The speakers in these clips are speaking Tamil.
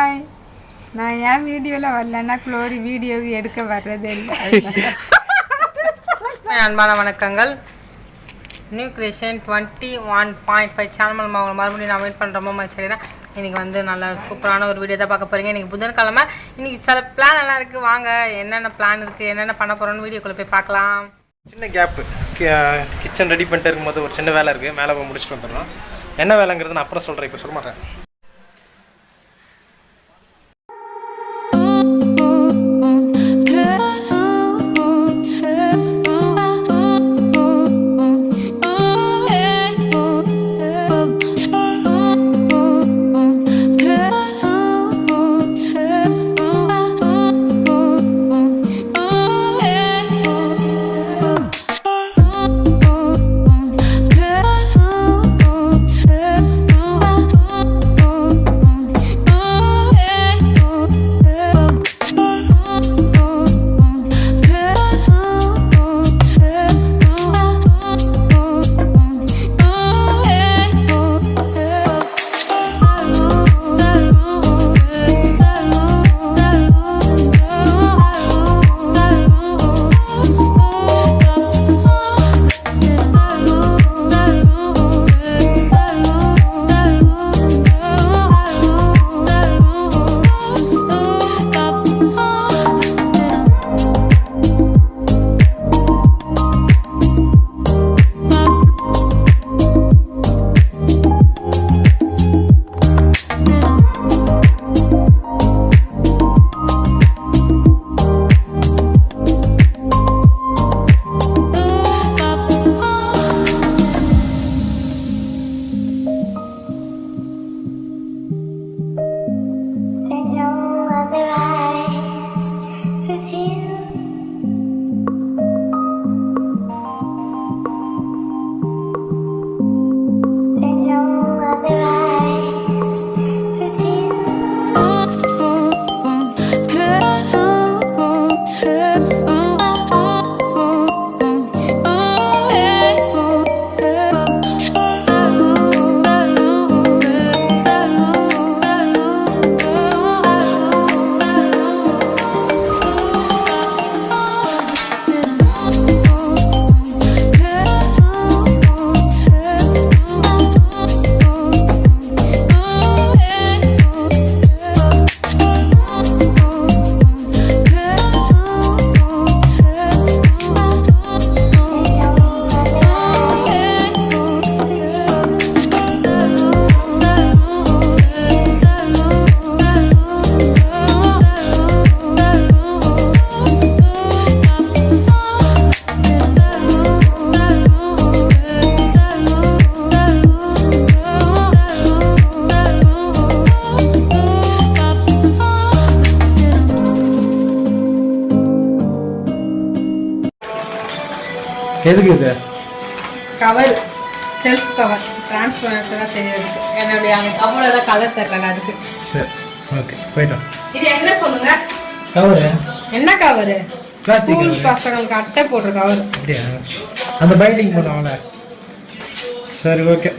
ஹாய். நான் ஏன் வீடியோவில் வரலன்னா குளோரி வீடியோ எடுக்க வர்றதே இல்லை. அன்பான வணக்கங்கள். நியூ கிரியேஷன் 21.5 சேனல் மறுபடியும் நான் வெயிட் பண்ணுறோமோ மச்சா. இன்றைக்கி வந்து நல்ல சூப்பரான ஒரு வீடியோ தான் பார்க்க போகிறீங்க. இன்றைக்கி புதன்கிழமை. இன்றைக்கி சில பிளான் எல்லாம் இருக்குது. வாங்க என்னென்ன பிளான் இருக்குது, என்னென்ன பண்ண போகிறோன்னு வீடியோக்குள்ளே போய் பார்க்கலாம். சின்ன கேப்பு கிச்சன் ரெடி பண்ணிட்டு இருக்கும்போது ஒரு சின்ன வேலை இருக்குது. மேலே போய் முடிச்சுட்டு வந்துடலாம். என்ன வேலைங்கிறது நான் அப்புறம் சொல்கிறேன், இப்போ சொல்ல மாட்டேன். எதுக்கு இது கவர், செல்ஃப் கவர், டிரான்ஸ்பரன்ஸ் எல்லாம் தெரியாது. என்னுடைய அந்த கவரோட கலர் தெரியல அதுக்கு. சரி, ஓகே, போயிட்டோம். இது என்ன சொல்லுங்க? கவர் என்ன கவர்? பிளாஸ்டிக் ஸ்கூல் பசங்களுக்கு அட்டை போடுற கவர். அப்படியா? அந்த பைண்டிங் பண்ணுவாங்கல்ல. சரி, okay.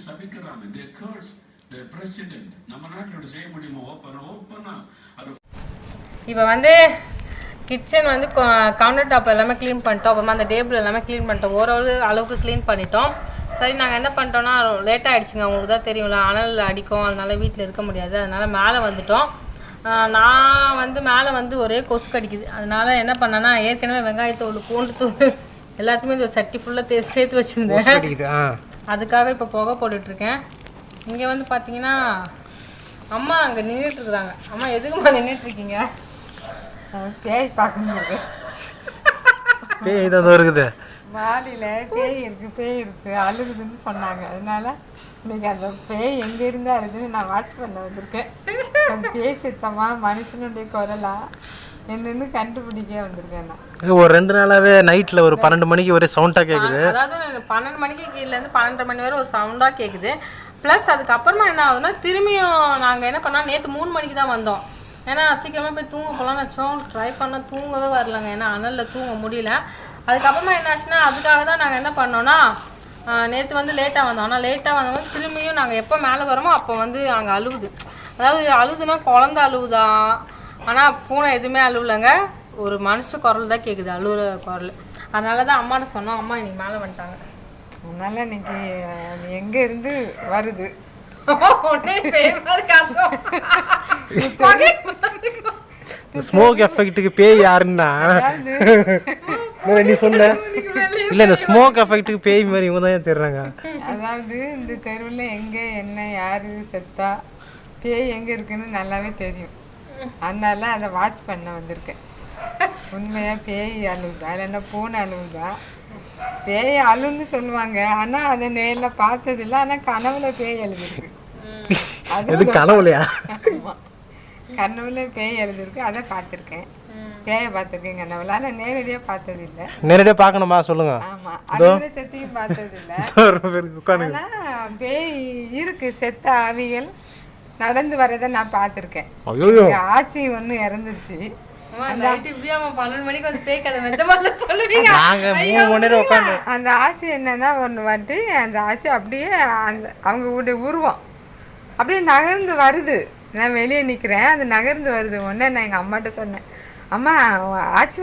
சபிக்கிறாங்க. they curse the president. நம்ம நாட்டோட செய்ய முடியுமா? ஓப்பனா அது இப்போ வந்து கிச்சன் வந்து கவுண்டர் டாப் எல்லாமே க்ளீன் பண்ணிட்டோம். அப்புறமா அந்த டேபிள் எல்லாமே க்ளீன் பண்ணிட்டோம். ஓரளவு அளவுக்கு க்ளீன் பண்ணிட்டோம். சரி நாங்கள் என்ன பண்ணிட்டோம்னா லேட்டாக ஆகிடுச்சிங்க. உங்களுக்கு தான் தெரியும்ல, அனல் அடிக்கும், அதனால வீட்டில் இருக்க முடியாது. அதனால் மேலே வந்துட்டோம். நான் வந்து மேலே வந்து ஒரே கொசு கடிக்குது. அதனால் என்ன பண்ணேன்னா ஏற்கனவே வெங்காயத்தூள் பூண்டு தூள் எல்லாத்தையுமே இந்த சட்டி ஃபுல்லாக சேர்த்து வச்சுருந்தேன். அதுக்காக இப்போ புகை போட்டுட்ருக்கேன். இங்கே வந்து பார்த்தீங்கன்னா அம்மா அங்கே நின்றுட்டுருக்குறாங்க. அம்மா எதுக்குமா நின்றுட்டுருக்கீங்க? பேய் பார்க்கும்போது பேய் தான் இருக்குது. மாடியில் பேய் இருக்குது அழுகுதுன்னு சொன்னாங்க. அதனால இன்னைக்கு அந்த பேய் எங்கே இருந்து அழுதுன்னு நான் வாட்ச் பண்ண வந்திருக்கேன். அந்த பேய் சித்தமா மனுஷனுடைய குரலா என்னன்னு கண்டுபிடிக்க வந்திருக்கேன் நான். ஒரு 2 நாளாவே நைட்டில் ஒரு 12 மணிக்கு ஒரே சவுண்டாக கேட்குது. அதாவது 12 மணிக்கு கீழேருந்து 12:30 மணி வரை ஒரு சவுண்டாக கேட்குது. ப்ளஸ் அதுக்கப்புறமா என்ன ஆகுதுன்னா திரும்பியும் நாங்கள் என்ன பண்ணோம், நேற்று 3 மணிக்கு தான் வந்தோம். ஏன்னா சீக்கிரமாக போய் தூங்க போகலான்னு வச்சோம். ட்ரை பண்ணால் தூங்கவே வரலங்க. ஏன்னா அனலில் தூங்க முடியல. அதுக்கப்புறமா என்ன ஆச்சுன்னா அதுக்காக தான் நாங்கள் என்ன பண்ணோன்னா நேற்று வந்து லேட்டாக வந்தோம். ஆனால் லேட்டாக வந்தவங்க திரும்பியும் நாங்கள் எப்போ மேலே வரோமோ அப்போ வந்து அங்கே அழுவுது. அதாவது அழுதுன்னா குழந்த அழுவுதா, ஆனால் பூனை எதுவுமே அழுவலைங்க. ஒரு மனுஷ குரல் தான் கேட்குது, அழுகுற குரல். அதனால தான் அம்மாட்ட சொன்னோம். அம்மா இன்னைக்கு மேலே வந்துட்டாங்க. அதனால இன்னைக்கு எங்கே இருந்து வருது ஸ்மோக் எஃபெக்ட்டுக்கு பேய் யாருன்னா நீ சொல்ல இல்லை, இந்த ஸ்மோக் எஃபெக்ட்டுக்கு பேய் மாதிரி இவங்க தான் தெரிறாங்க. அதாவது இந்த தெருவில் எங்கே என்ன யார் செத்தா பேய் எங்கே இருக்குன்னு நல்லாவே தெரியும். அதனால அதை வாட்ச் பண்ண வந்திருக்கேன். உண்மையாக பேய் அழுகுதா இல்லைன்னா பூனை அழுகுதா? பேய் அழுன்னு சொல்லுவாங்க, ஆனால் அதை நேரில் பார்த்ததில்லை. ஆனால் கனவுல பேய் எழுதிருக்கு. அது கனவுலையா? கனவுல பேய் எழுதிருக்கு, அதை பார்த்துருக்கேன். பேயை பார்த்துருக்கேன் கனவுல, ஆனால் நேரடியாக பார்த்ததில்லை. நேரடியாக பார்க்கணுமா சொல்லுங்க? ஆமாம், அழுகிற செத்தையும் பார்த்ததில்லை. ஆனால் பேய் இருக்கு, செத்த ஆவிகள் நடந்து வரதை நான் பார்த்துருக்கேன். ஆச்சி ஒன்று இறந்துருச்சு. அந்த ஆட்சி என்னன்னா ஒன்று வந்துட்டு அந்த ஆட்சி அப்படியே அந்த அவங்களுடைய உருவம் அப்படியே நகர்ந்து வருது. நான் வெளியே நிற்கிறேன், அது நகர்ந்து வருது. உடனே நான் எங்கள் அம்மாட்ட சொன்னேன், அம்மா ஆட்சி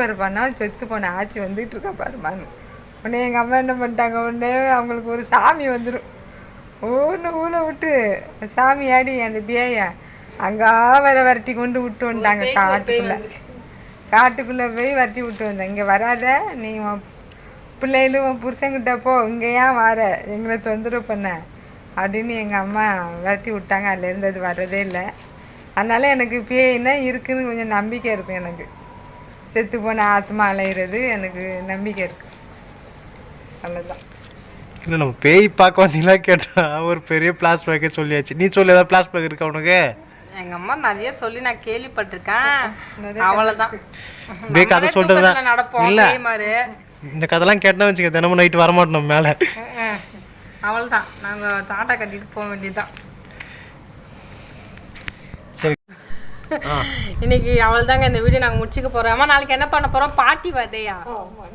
வர பண்ணா செத்து போன ஆட்சி வந்துட்டு இருக்கா பாருமான்னு. உடனே எங்கள் அம்மா என்ன பண்ணிட்டாங்க, உடனே அவங்களுக்கு ஒரு சாமி வந்துடும். ஒன்று ஊழ விட்டு சாமி ஆடி அந்த பேயை அங்கே விரட்டி கொண்டு விட்டு வந்தாங்க. காட்டுக்குள்ளே போய் விரட்டி விட்டு வந்தேன். இங்கே வராத, நீ உன் பிள்ளைகளும் உன் புருஷங்கிட்ட போ, இங்கே ஏன் வர, எங்களை தொந்தரவு பண்ண அப்படின்னு எங்கள் அம்மா விரட்டி விட்டாங்க. அதுலேருந்து அது வர்றதே இல்லை. அதனால் எனக்கு பேய்னா இருக்குதுன்னு கொஞ்சம் நம்பிக்கை இருக்கும். எனக்கு செத்து போன ஆத்மா அலைகிறது எனக்கு நம்பிக்கை இருக்குது. அவ்வளோதான். இல்லை, நம்ம பேய் பார்க்க வந்தீங்களா கேட்டால் ஒரு பெரிய பிளாஸ்பேக்கே சொல்லியாச்சு. நீ சொல்லி ஏதாவது பிளாஸ்பேக் இருக்கா உனக்கு? எங்கள் அம்மா நிறைய சொல்லி நான் கேள்விப்பட்டிருக்கேன். அவ்வளோதான். கதை சொல்றது நடப்போம். இந்த கதைலாம் கேட்டா வச்சுக்க, தினமும் நைட்டு வரமாட்டோம் நம்ம மேலே. அவ்வளோதான், நாங்கள் தாட்டா கட்டிட்டு போக வேண்டியதுதான். சரி, இன்னைக்கு அவ்வளோதாங்க இந்த வீடியோ நாங்கள் முடிச்சுக்க போகிறோம். அம்மா நாளைக்கு என்ன பண்ண போகிறோம்? பாட்டி வதையா?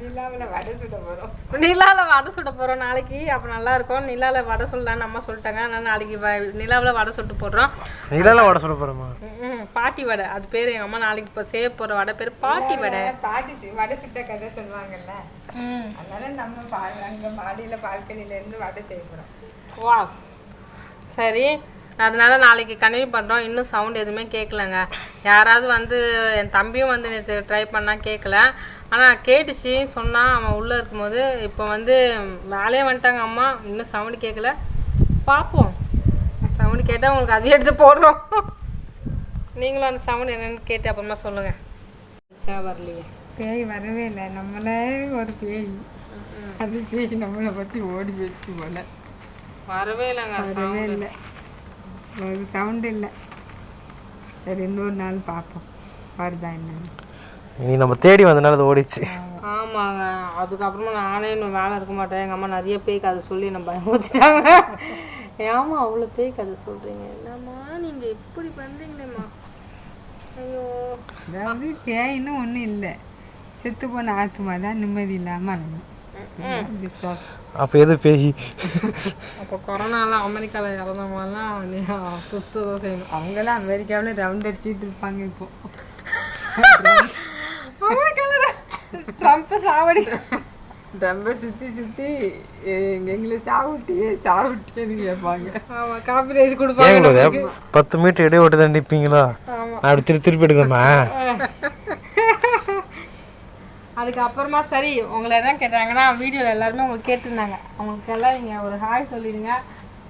நிலாவில் வடை சுட போகிறோம். நிலாவில் வடை சுட போகிறோம் நாளைக்கு. அப்போ நல்லாயிருக்கும். நிலாவில் வடை சொல்லலான்னு அம்மா சொல்லிட்டாங்க. ஆனால் நாளைக்கு நிலாவில் வடை சுட்டு போடுறோம். நிலாவில் வடை சுட போகிறோமா? பாட்டி வடை, அது பேர். எங்கள் அம்மா நாளைக்கு இப்போ செய்ய போகிற வடை பேர் பாட்டி வடை. பாட்டி வடை சுட்ட கதை சொல்லுவாங்கல்ல, அதனால நம்ம அங்கே மாடியில் பால்கனிலேருந்து வடை செய்ய போகிறோம். வா, சரி. அதனால நாளைக்கு கண்டினியூ பண்ணுறோம். இன்னும் சவுண்ட் எதுவுமே கேட்கலங்க. யாராவது வந்து என் தம்பியும் வந்து நேற்று ட்ரை பண்ணால் கேட்கல, ஆனால் கேட்டுச்சு சொன்னால் அவன் உள்ளே இருக்கும்போது. இப்போ வந்து வேலையே வந்துட்டாங்க அம்மா, இன்னும் சவுண்டு கேட்கல. பார்ப்போம், சவுண்டு கேட்டால் உங்களுக்கு அதையும் எடுத்து போடுறோம். நீங்களும் அந்த சவுண்ட் என்னென்னு கேட்டு அப்புறமா சொல்லுங்கள். வரலையே, பேய் வரவே இல்லை. நம்மளே ஒரு பேய், அது பேய் நம்மளை பற்றி ஓடி போச்சு போல. வரவே இல்லைங்க, வரவே இல்லை, ஒரு சவுண்டு இல்லை. சரி, இன்னொரு நாள் பார்ப்போம் வருதா என்னன்னு. நீ நம்ம தேடி வந்தனால அது ஓடிச்சு. ஆமாங்க. அதுக்கப்புறமா நானே இன்னும் வேலை இருக்க மாட்டேன். எங்கள் அம்மா நிறைய பேய் கதை சொல்லி நம்ம பயமுறுத்திட்டாங்க. ஏமா அவ்வளோ பேய் கதை சொல்கிறீங்க? என்னம்மா நீங்கள் எப்படி பண்ணுறீங்களேம்மா? ஐயோ, அதாவது பேயின்னு ஒன்றும் இல்லை, செத்து போன ஆத்மா தான் நிம்மதி இல்லாமல் விசுவாசம். அப்போ எது பேய்? அப்போ கொரோனாவில் அமெரிக்காவில் இறந்தவங்கலாம் சுத்ததான் செய்யணும். அவங்களாம் அமெரிக்காவில் ரவுண்ட் அடிச்சுட்டு இருப்பாங்க இப்போ. ட்ரம்ப் சாவடி ரொம்ப சுற்றி சுற்றி எங்களை சாவிட்டேன்னு கேட்பாங்க. ஆமாம் காப்பி ரைஸ் கொடுப்பாங்க. 10 மீட்டர் இடையே ஓட்டு தான் நிற்பீங்களா? அப்படி திருப்பி எடுக்கணுமா? அதுக்கப்புறமா சரி உங்களை என்ன கேட்டாங்கன்னா வீடியோவில் எல்லாருமே உங்களுக்கு கேட்டிருந்தாங்க. அவங்களுக்கெல்லாம் நீங்கள் ஒரு ஹாய் சொல்லிடுங்க.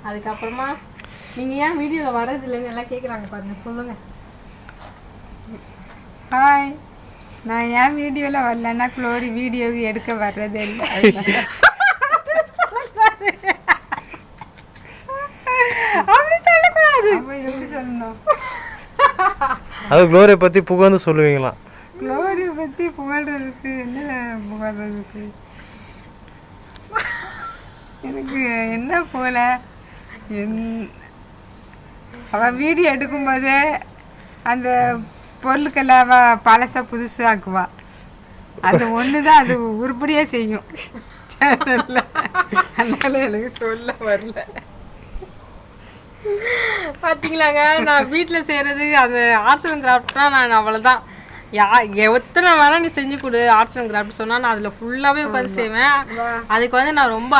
அதுக்கப்புறமா நீங்கள் ஏன் வீடியோவில் வர்றதில்லைன்னு எல்லாம் கேட்குறாங்க பாருங்கள், சொல்லுங்கள். ஹாய், நான் ஏன் வீடியோவில் வரலன்னா குளோரி வீடியோ எடுக்க வர்றதே இல்லை. அப்படி சொல்லக்கூடாது. அப்போ எப்படி சொல்லணும்? அது குளோரியை பற்றி புகழ்ந்து சொல்லுவீங்களா? குளோரியை பற்றி புகழ்றதுக்கு என்ன புகழ்றதுக்கு? எனக்கு என்ன போல அவள் வீடியோ எடுக்கும்போதே அந்த பொருளுக்கெல்லாம் அவள் பழச புதுசு ஆக்குவா. அது ஒன்று தான் அது உருப்படியாக செய்யும். அதனால எனக்கு சொல்ல வரல. பார்த்தீங்களாங்க, நான் வீட்டில் செய்கிறது அது ஆர்ட்ஸ் அண்ட் கிராஃப்ட்னா நான் அவ்வளோதான். எத்தனை வேணா நீ செஞ்சு கொடு ஆர்ட்ஸ் அண்ட் கிராஃப்ட் சொன்னால் நான் அதில் ஃபுல்லாகவே உட்காந்து செய்வேன். அதுக்கு வந்து நான் ரொம்ப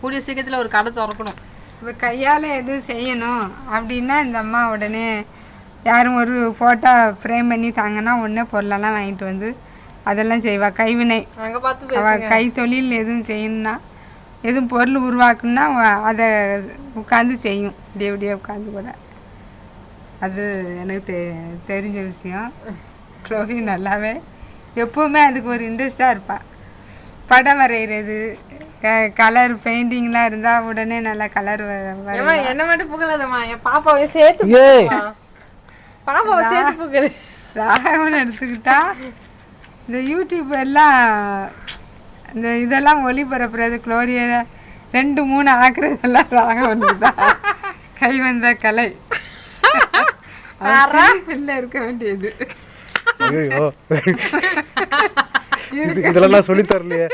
கூடிய சீக்கிரத்தில் ஒரு கடை திறக்கணும். இப்போ கையால் எதுவும் செய்யணும் அப்படின்னா இந்த அம்மா உடனே யாரும் ஒரு ஃபோட்டோ ஃப்ரேம் பண்ணி தாங்கன்னா உடனே பொருளெல்லாம் வாங்கிட்டு வந்து அதெல்லாம் செய்வாள். கைவினை அங்கே பார்த்து அவள் கை தொழில் எதுவும் செய்யணும்னா எதுவும் பொருள் உருவாக்கணும்னா அதை உட்காந்து செய்யும். இப்படியே உட்காந்து கூட. அது எனக்கு தெரிஞ்ச விஷயம். குளோரி நல்லாவே எப்போவுமே அதுக்கு ஒரு இன்ட்ரெஸ்டாக இருப்பாள். படம் வரைகிறது, கலர் பெயிண்டிங்லாம் இருந்தால் உடனே நல்லா கலர் என்ன மட்டும் புகழாதம்மா, என் பாப்பாவை சேர்த்து புகழ். ராகவன் எடுத்துக்கிட்டா இந்த யூடியூப் எல்லாம் இந்த இதெல்லாம் ஒளிபரப்புறது குளோரியை 2-3 ஆக்குறதெல்லாம் ராகவனுக்கு தான் கை வந்த கலை. பிள்ளை இருக்க வேண்டியது. இதெல்லாம் சொல்லி தரலையே.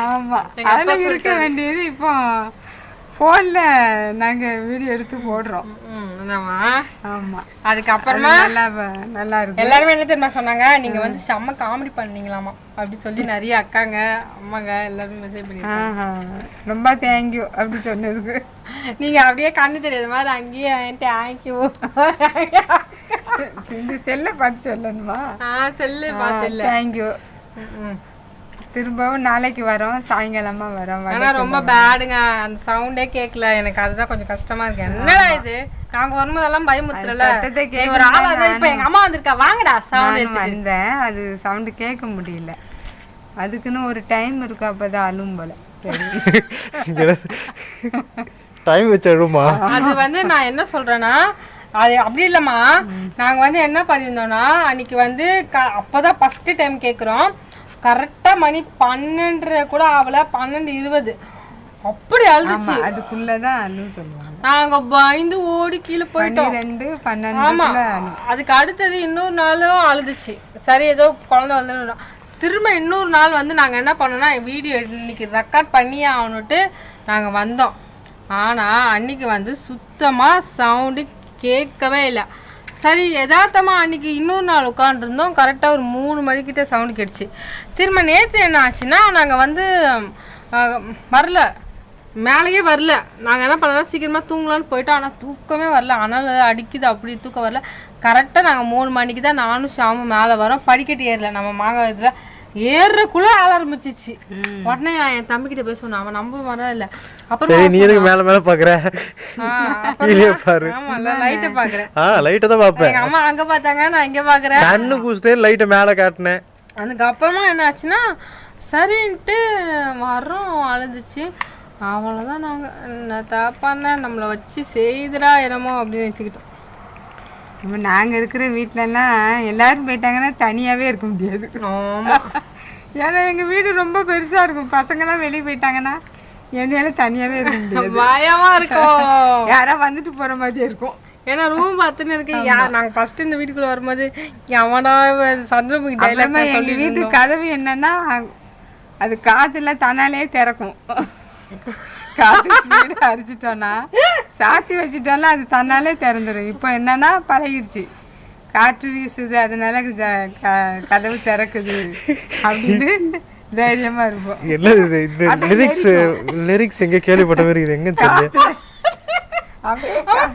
ஆமா, அதெல்லாம் இருக்க வேண்டியது. இப்போ ஃபோன்ல நாங்க வீடியோ எடுத்து போடுறோம். ஆமா, அதுக்கப்புறமா நல்லா இருக்கு. எல்லாருமே என்ன தெரியுமா சொன்னாங்க, நீங்க வந்து செம்ம காமெடி பண்ணீங்களாமா அப்படி சொல்லி நிறைய அக்காங்க அம்மாங்க எல்லாருமே மெசேஜ் பண்ணிருக்காங்க. ரொம்ப தேங்க்யூ அப்படி சொன்னதுக்கு. நீங்க அப்படியே கண்ணு தெரியாத மாதிரி அங்கேயே தேங்க்யூ. செல்ல பார்த்து சொல்லணுமா? செல்லு பார்த்து தேங்க்யூ. திரும்பவும் நாளைக்கு வரோம், சாயங்காலமா வரோம். ஆனா ரொம்ப பேடுங்க, அந்த சவுண்டே கேட்கல எனக்கு. அதுதான் கொஞ்சம் கஷ்டமா இருக்கு. என்னடா இது, நாங்க வரும்போதெல்லாம் பயமுத்துறல ஒரு ஆளா. இப்ப எங்க அம்மா வந்திருக்கா, வாங்கடா சவுண்ட் வந்தேன். அது சவுண்டு கேட்க முடியல. அதுக்குன்னு ஒரு டைம் இருக்கு, அப்பதான் அழும் போல. டைம் வச்சு அழுமா? அது வந்து நான் என்ன சொல்றேன்னா, அது அப்படி இல்லம்மா. நாங்க வந்து என்ன பண்ணியிருந்தோம்னா அன்னைக்கு வந்து அப்பதான் ஃபர்ஸ்ட் டைம் கேட்குறோம். கரெக்டாக மணி 12 கூட ஆகல, 12:20 அப்படி அழுதுச்சு. அதுக்குள்ளதான் அழுன்னு சொல்லுவாங்க. நாங்க பயந்து ஓடி கீழே போயிட்டோம். 12-12 ஆமா, அதுக்கு அடுத்தது இன்னொரு நாளும் அழுதுச்சு. சரி ஏதோ குழந்தை வந்து திரும்ப இன்னொரு நாள் வந்து நாங்கள் என்ன பண்ணோம்னா வீடியோ இன்னைக்கு ரெக்கார்ட் பண்ணியே ஆகணுட்டு நாங்கள் வந்தோம். ஆனால் அன்னைக்கு வந்து சுத்தமாக சவுண்டு கேட்கவே இல்லை. சரி யதார்த்தமாக அன்றைக்கி இன்னொரு நாள் உட்காந்துருந்தோம். கரெக்டாக ஒரு 3 மணிக்கிட்ட சவுண்டு கேட்டுச்சு. திரும்ப நேற்று என்ன ஆச்சுன்னா நாங்கள் வந்து வரல, மேலேயே வரல. நாங்கள் என்ன பண்ணலாம், சீக்கிரமாக தூங்கலான்னு போயிட்டோம். ஆனால் தூக்கமே வரல, ஆனால் அடிக்குது, அப்படி தூக்கம் வரல. கரெக்டாக நாங்கள் 3 மணிக்கு தான் நானும் ஷாமும் மேலே வரோம். படிக்கட்டு ஏறல, நம்ம மாங்காய் இதில் ஏறுறக்குள்ள ஆள ஆரம்பிச்சிச்சு. உடனே என் தம்பிக்கிட்ட போய் சொன்னேன், அவன் நம்ப வரா இல்லை. அப்புறம் நீ எதுக்கு மேல மேல பாக்குற? ஆமா, லைட்டை பாக்குறேன். லைட்டை தான் பாப்பேன். எங்க அம்மா அங்க பாத்தாங்க, நான் இங்க பாக்குறேன். கண்ணு கூசுதே, லைட்டை மேல காட்டினேன். அதுக்கப்புறமா என்ன ஆச்சுன்னா சரின்ட்டு வரோம், அழுதுச்சு. அவ்வளோதான். நாங்க என்ன தப்பான நம்மளை வச்சு செய்துடா என்னமோ அப்படின்னு வச்சுக்கிட்டோம். இப்போ நாங்கள் இருக்கிற வீட்டிலலாம் எல்லோரும் போயிட்டாங்கன்னா தனியாகவே இருக்க முடியாது. ஆமாம், ஏன்னா எங்கள் வீடு ரொம்ப பெருசாக இருக்கும். பசங்கள்லாம் வெளியே போயிட்டாங்கன்னா என்னால தனியாகவே இருக்க முடியாது, பயமாக இருக்கும். யாராவது வந்துட்டு போகிற மாதிரியே இருக்கும். ஏன்னா ரூம் பார்த்துன்னு இருக்கு. நாங்கள் ஃபஸ்ட்டு இந்த வீட்டுக்குள்ளே வரும்போது எவனா சந்திரமுகி டைலாக் எங்கள் வீட்டு கதவு என்னன்னா அது காற்றுல தன்னாலே திறக்கும். காற்று ஸ்பீடு அரிச்சிட்டோன்னா சாத்தி வச்சிட்டோம்னா அது தன்னாலே திறந்துடும். இப்போ என்னன்னா பழகிடுச்சு, காற்று வீசுது அதனால கதவு திறக்குது அப்படின்னு தைரியமா இருப்போம். லிரிக்ஸ் எங்க கேள்விப்பட்ட மாதிரி இது எங்க தெரியல.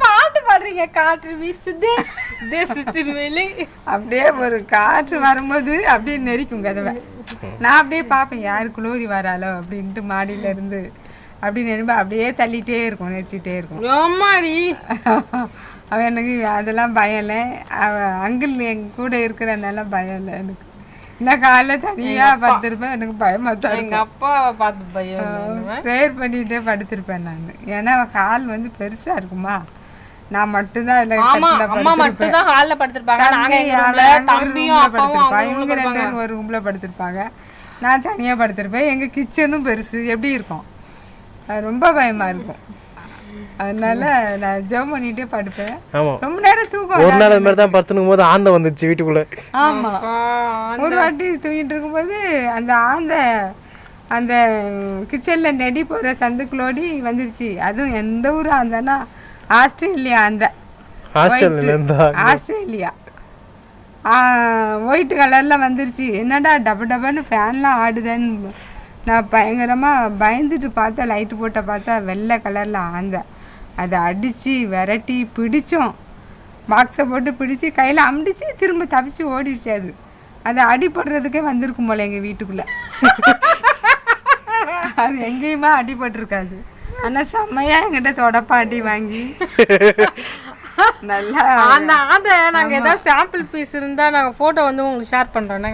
பாட்டு பாடுறீங்க, காற்று வீசுது அப்படியே ஒரு காற்று வரும்போது அப்படியே நெரிக்கும் கதவை. நான் அப்படியே பார்ப்பேன் யாரு குளோரி வராளோ அப்படின்ட்டு மாடியில இருந்து அப்படின்னு நினைப்பா அப்படியே தள்ளிட்டே இருக்கும், நெரிச்சிட்டே இருக்கும். அவன் எனக்கு அதெல்லாம் பயம் இல்லை. அவன் அங்கிள் எங்க கூட இருக்கிறனால பயம் இல்லை எனக்கு. நான் காலைல தனியா படுத்திருப்பேன், எனக்கு பயமா தான். எங்க அப்பா பார்த்து பயம் ப்ரேயர் பண்ணிட்டே படுத்திருப்பேன் நான். ஏன்னா அவன் கால் வந்து பெருசா இருக்குமா, நான் மட்டும்தான் இவங்க 2 பேரும் ஒரு ரூம்ல படுத்திருப்பாங்க, நான் தனியா படுத்திருப்பேன். எங்க கிச்சனும் பெருசு, எப்படி இருக்கும், ரொம்ப பயமா இருக்கும். அதனால நான் ஜெபம் பண்ணிட்டே படுப்பேன். ரொம்ப நேரம் தூக்கம். ஒரு நாள் மாதிரி தான் படுத்துக்கும் போது ஆந்தை வந்துச்சு வீட்டுக்குள்ள. ஆமா, ஒரு வாட்டி தூங்கிட்டு இருக்கும்போது அந்த ஆந்தை அந்த கிச்சன்ல நெடி போற சந்துக்குள்ளோடி வந்துருச்சு. அதுவும் எந்த ஊர் ஆந்தைன்னா ஆஸ்திரேலியா ஆந்தை. ஆஸ்திரேலியா ஒயிட் கலர்ல வந்துருச்சு. என்னடா டப டபன்னு ஃபேன்லாம் ஆடுதுன்னு நான் பயங்கரமாக பயந்துட்டு பார்த்தா, லைட்டு போட்ட பார்த்தா வெள்ளை கலரில் ஆந்தை. அதை அடித்து விரட்டி பிடிச்சோம், பாக்ஸை போட்டு பிடிச்சி கையில் அம்பிடிச்சு திரும்ப தப்பிச்சு ஓடிடுச்சு. அது அடிபடுறதுக்கே வந்திருக்கும் போல எங்கள் வீட்டுக்குள்ளே. அது எங்கேயுமே அடிபட்டிருக்காது. ஆனால் செம்மையாக எங்கிட்ட தொடப்பா அடி வாங்கி நல்லா அந்த ஆந்தை நாங்க ஏதாவது சாம்பிள் பீஸ் இருந்தா நாங்க போட்டோ வந்து உங்களுக்கு ஷேர் பண்றோம்.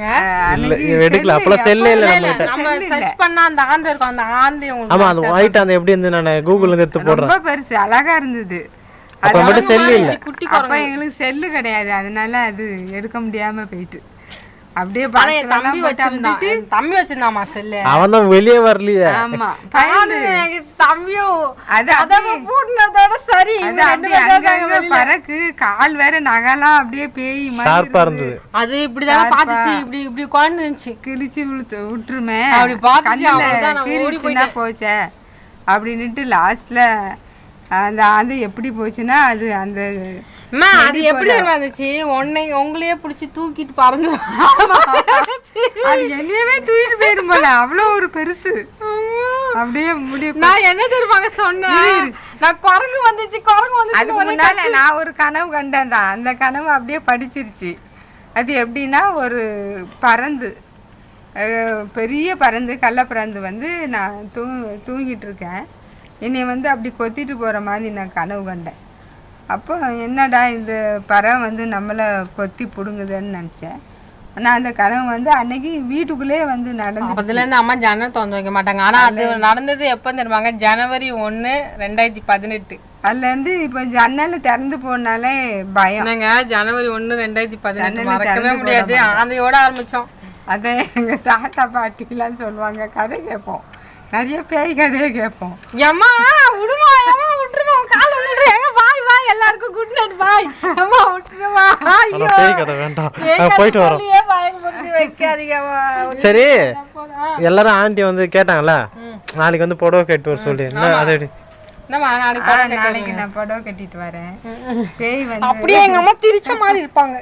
நம்ம சர்ச் பண்ணா அந்த ஆந்தை இருக்கும். அந்த ஆந்தை உங்களுக்கு ஆமா, அது ஒயிட் ஆந்தை எப்படி இருந்து நான் கூகுள்ல எடுத்து போடுறேன். ரொம்ப பெருசு அழகா இருந்தது. அப்ப மட்டும் செல்லு இல்ல, அப்ப எங்களுக்கு செல்லு கிடையாது, அதனால அது எடுக்க முடியாம போயிட்டு அப்படியே தம்பி வச்சிருந்தாமா செல்லு. அவன் தான் வெளியே வரலையே. ஆமா, தம்பியும் சரி பறக்கு கால் வேற நகலாம் அப்படியே பேய் மாதிரி. அது இப்படிதான் பாத்துச்சு, இப்படி இப்படி உட்காந்துச்சு, கிழிச்சு விட்டுருமே அப்படி பாத்துச்சு போச்சே அப்படின்னுட்டு லாஸ்ட்ல அந்த ஆந்தை எப்படி போச்சுன்னா அது அந்த அது எப்படி வந்துச்சு, உங்களையே பிடிச்சி தூக்கிட்டு பறந்து அது என்னையவே தூக்கிட்டு போயிடும் போல, அவ்வளவு ஒரு பெருசு. அப்படியே முடியும். நான் என்ன தெரியுமாங்க சொன்னேன், நான் குரங்கு வந்துச்சு. அதுக்கு முன்னால நான் ஒரு கனவு கண்டேன் தான். அந்த கனவு அப்படியே படிச்சிருச்சு. அது எப்படின்னா ஒரு பறந்து, பெரிய பறந்து, கள்ளப்பறந்து வந்து நான் தூங்கிட்டு இருக்கேன். என்னை வந்து அப்படி கொத்திட்டு போகிற மாதிரி நான் கனவு கண்டேன். அப்போ என்னடா இந்த பறவை வந்து நம்மளை கொத்தி பிடுங்குதுன்னு நினச்சேன். ஆனால் அந்த கனவு வந்து அன்னைக்கு வீட்டுக்குள்ளே வந்து நடந்து. அதுலேருந்து அம்மா ஜன்னல் திறந்து வைக்க மாட்டாங்க. ஆனால் அது நடந்தது எப்போ தெரியுமாங்க, ஜனவரி 1, 2018. அதுலேருந்து இப்போ ஜன்னல் திறந்து போனாலே பயம். என்னங்க ஜனவரி 1, 2018 மறக்கவே முடியாது. ஆந்தையோட ஆரம்பித்தோம். அதை எங்கள் தாத்தா பாட்டிலாம் சொல்லுவாங்க, கதை கேட்போம், நிறைய பேய் கதையை கேட்போம். ஏம்மா விடுமா, ஏம்மா விட்டுருமா, கால் விட்டுருங்க, பாய் பாய், எல்லாருக்கும் குட் நைட் பாய். அம்மா விட்டுருமா, ஐயோ பேய் கதை வேண்டாம், போயிட்டு வரோம். பயன்படுத்தி வைக்காதீங்கம்மா. சரி, எல்லாரும் ஆண்டி வந்து கேட்டாங்களா நாளைக்கு வந்து புடவை கட்டிட்டு வர சொல்லி. அதை நாளைக்கு நான் புடவை கட்டிட்டு வரேன். பேய் வந்து அப்படியே எங்க அம்மா திரிச்ச மாதிரி இருப்பாங்க.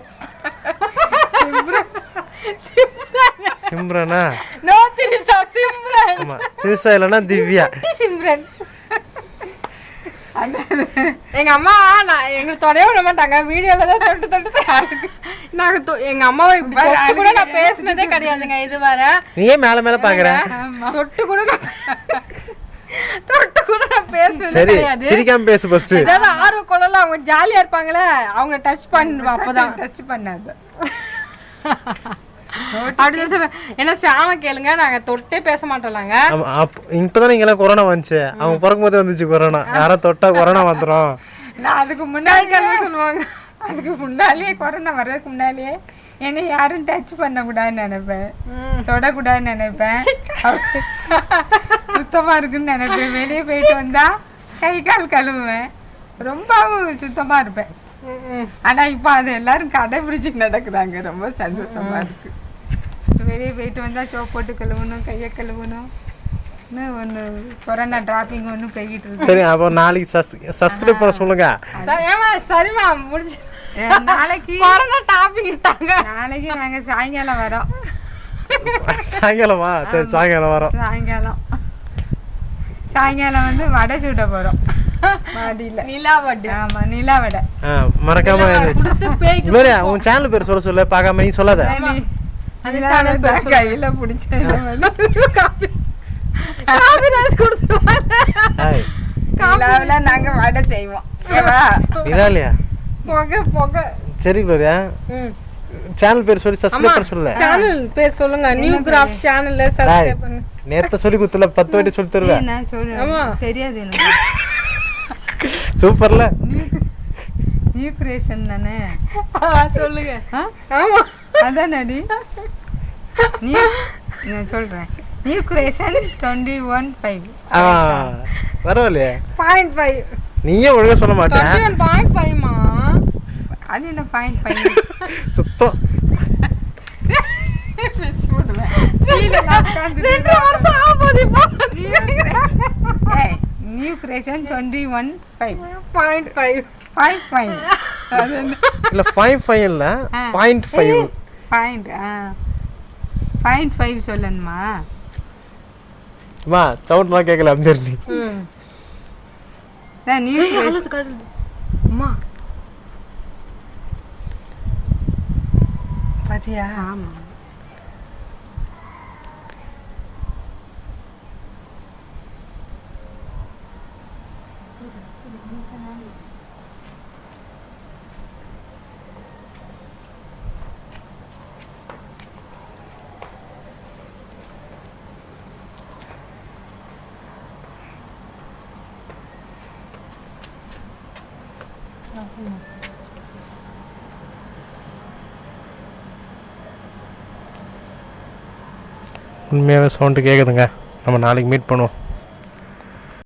சிம்ரனா? நோ திரிசா, சிம்ரன். ஆமா, திரிசா இல்லனா திவ்யா. சிம்ரன். எங்க அம்மா எங்க தொடைய விட மாட்டாங்க, வீடியோல தான் தொட்டு நாங்க எங்க அம்மாவை இப்படி தொட்டு கூட நான் பேசினதே கிடையாதுங்க. இது வர நீ ஏன் மேல மேல பாக்குற? தொட்டு கூட நான் பேசுனதே கிடையாது. சிரிக்காம பேசு ஃபர்ஸ்ட். ஏதாவது ஆர்வ கொள்ளல அவங்க ஜாலியா இருப்பாங்களே, அவங்க டச் பண்ணுவா, அப்பதான் டச் பண்ணாத. அப்படின்னு சொல்ல என்ன சாம கேளுங்க, நாங்க தொட்டே பேச மாட்டோம்லாங்க. இப்பதான் நீங்க எல்லாம் கொரோனா வந்துச்சு, அவங்க பிறக்கும் போதே வந்துச்சு கொரோனா. யாரும் தொட்டா கொரோனா வந்துடும். நான் அதுக்கு முன்னாடி சொல்லுவாங்க, அதுக்கு முன்னாலேயே கொரோனா வர்றதுக்கு முன்னாலேயே என்னை யாரும் டச் பண்ணக்கூடாதுன்னு நினைப்பேன், தொடக்கூடாதுன்னு நினைப்பேன், சுத்தமா இருக்குன்னு நினைப்பேன். வெளியே போயிட்டு வந்தா கை கால் கழுவுவேன், ரொம்பவும் சுத்தமா இருப்பேன். ஆனா இப்ப அது எல்லாரும் கடைபிடிச்சு நடக்குறாங்க, ரொம்ப சந்தோஷமா இருக்கு. வெளியே போயிட்டு வந்தால் சோப் போட்டு கழுவணும், கையை கழுவணும். இன்னும் ஒன்று கொரோனா டிராப்பிங் ஒன்று போய்கிட்டு இருக்கு. சரி, அப்போ நாளைக்கு சப்ஸ்கிரைப் பண்ண சொல்லுங்க. ஏமா சரிம்மா முடிச்சு. நாளைக்கு கொரோனா டாபிக் இட்டாங்க. நாளைக்கு நாங்கள் சாயங்காலம் வரோம். சாயங்காலமா? சரி, சாயங்காலம் வரோம். சாயங்காலம் வந்து வடை சுட போகிறோம் மாடியில். நிலா வடை. ஆமாம், நிலா வடை. மறக்காம உன் சேனல் பேர் சொல்ல பார்க்காம நீ சொல்லாத. கையில் பிடிச்சேன் நாங்கள் வடை செய்வோம். இல்லையா? சரி குளோரியா, சேனல் பேர் சொல்லி சப்ஸ்கிரைப் பண்ண சொல்லல. சேனல் பேர் சொல்லுங்க. நியூ கிராஃப்ட் சேனல்ல சப்ஸ்கிரைப் பண்ணு. நேத்து சொல்லி குத்துல 10 வாட்டி சொல்லி தருவேன். நான் சொல்றேன், தெரியாது எனக்கு. சூப்பர்ல. நியூ கிரியேஷன் தானே சொல்லுங்க. ஆமா அதான் நடி. நான் சொல்றேன், நியூ கிரியேஷன் 21.5. பரவாயில்லையே. 0.5. நீயே ஒழுங்கா சொல்ல மாட்டேன். 21.5மா? அது என்ன 0.5? சுத்தம். New creation 21.5. 0.5. இல்ல 5.5 இல்ல 0.5. 0.5 சொல்லணுமா? மா சவுண்ட்லாம் கேட்கல அம்மா. நியூ கிரியேஷன் அம்மா பாத்தியா? ஆமா. உண்மையாகவே சவுண்டு கேட்குதுங்க. நம்ம நாளைக்கு மீட் பண்ணுவோம்.